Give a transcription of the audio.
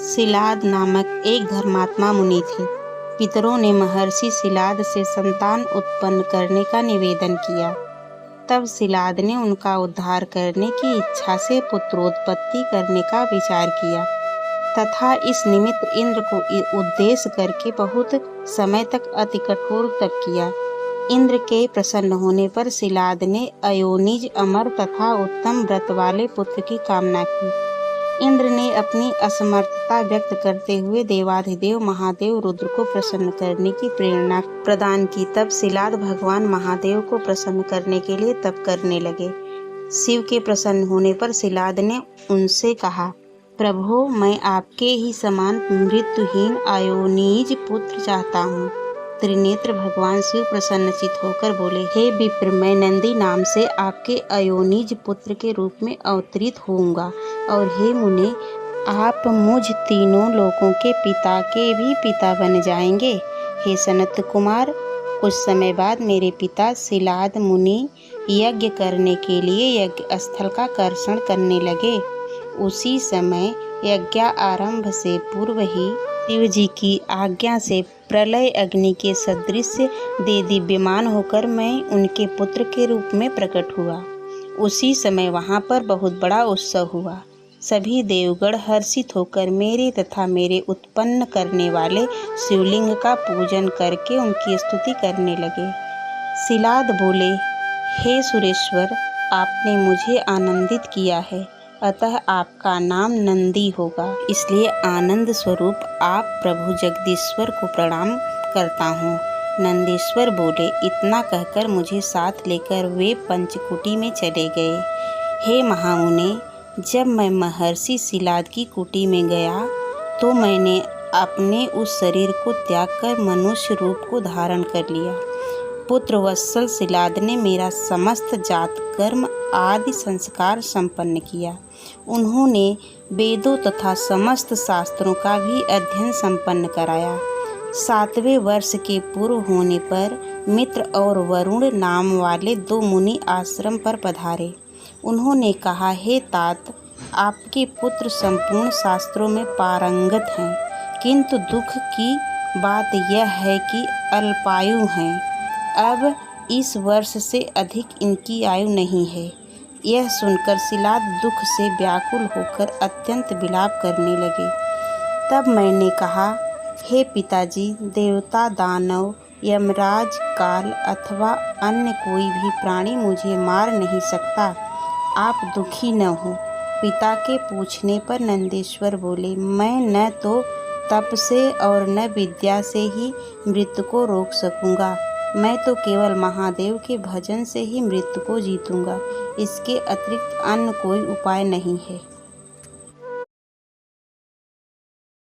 सिलाद नामक एक धर्मात्मा मुनि थे। पितरों ने महर्षि सिलाद से संतान उत्पन्न करने का निवेदन किया। तब सिलाद ने उनका उद्धार करने की इच्छा से पुत्रोत्पत्ति करने का विचार किया तथा इस निमित्त इंद्र को उद्देश्य करके बहुत समय तक अति कठोर तप किया। इंद्र के प्रसन्न होने पर सिलाद ने अयोनिज अमर तथा उत्तम व्रत वाले पुत्र की कामना की। इंद्र ने अपनी असमर्थता व्यक्त करते हुए देवाधिदेव महादेव रुद्र को प्रसन्न करने की प्रेरणा प्रदान की। तब सिलाद भगवान महादेव को प्रसन्न करने के लिए तप करने लगे। शिव के प्रसन्न होने पर सिलाद ने उनसे कहा, प्रभो, मैं आपके ही समान मृत्युहीन अयोनिज पुत्र चाहता हूँ। त्रिनेत्र भगवान शिव प्रसन्नचित होकर बोले, हे विप्र, मैं नंदी नाम से आपके अयोनिज पुत्र के रूप में अवतरित होऊंगा। और हे मुने, आप मुझ तीनों लोकों के पिता के भी पिता बन जाएंगे। हे सनत कुमार, कुछ समय बाद मेरे पिता सिलाद मुनि यज्ञ करने के लिए यज्ञ स्थल का कर्षण करने लगे। उसी समय यज्ञारंभ से पूर्व ही शिव जी की आज्ञा से प्रलय अग्नि के सदृश दे दिव्यमान होकर मैं उनके पुत्र के रूप में प्रकट हुआ। उसी समय वहाँ पर बहुत बड़ा उत्सव हुआ। सभी देवगण हर्षित होकर मेरे तथा मेरे उत्पन्न करने वाले शिवलिंग का पूजन करके उनकी स्तुति करने लगे। सिलाद बोले, हे सुरेश्वर, आपने मुझे आनंदित किया है, अतः आपका नाम नंदी होगा। इसलिए आनंद स्वरूप आप प्रभु जगदीश्वर को प्रणाम करता हूँ। नंदीश्वर बोले। इतना कहकर मुझे साथ लेकर वे पंचकुटी में चले गए। हे महामुने, जब मैं महर्षि सिलाद की कुटी में गया तो मैंने अपने उस शरीर को त्याग कर मनुष्य रूप को धारण कर लिया। पुत्र वत्सल सिलाद ने मेरा समस्त जात कर्म आदि संस्कार संपन्न किया। उन्होंने वेदों तथा समस्त शास्त्रों का भी अध्ययन संपन्न कराया। 7वें वर्ष के पूर्व होने पर मित्र और वरुण नाम वाले 2 मुनि आश्रम पर पधारे। उन्होंने कहा, हे तात, आपके पुत्र संपूर्ण शास्त्रों में पारंगत हैं, किंतु दुख की बात यह है कि अल्पायु हैं। अब इस वर्ष से अधिक इनकी आयु नहीं है। यह सुनकर सिलाद दुख से व्याकुल होकर अत्यंत विलाप करने लगे। तब मैंने कहा, हे पिताजी, देवता, दानव, यमराज, काल अथवा अन्य कोई भी प्राणी मुझे मार नहीं सकता। आप दुखी न हो। पिता के पूछने पर नंदीश्वर बोले, मैं न तो तप से और न विद्या से ही मृत्यु को रोक सकूंगा। मैं तो केवल महादेव के भजन से ही मृत्यु को जीतूंगा। इसके अतिरिक्त अन्य कोई उपाय नहीं है।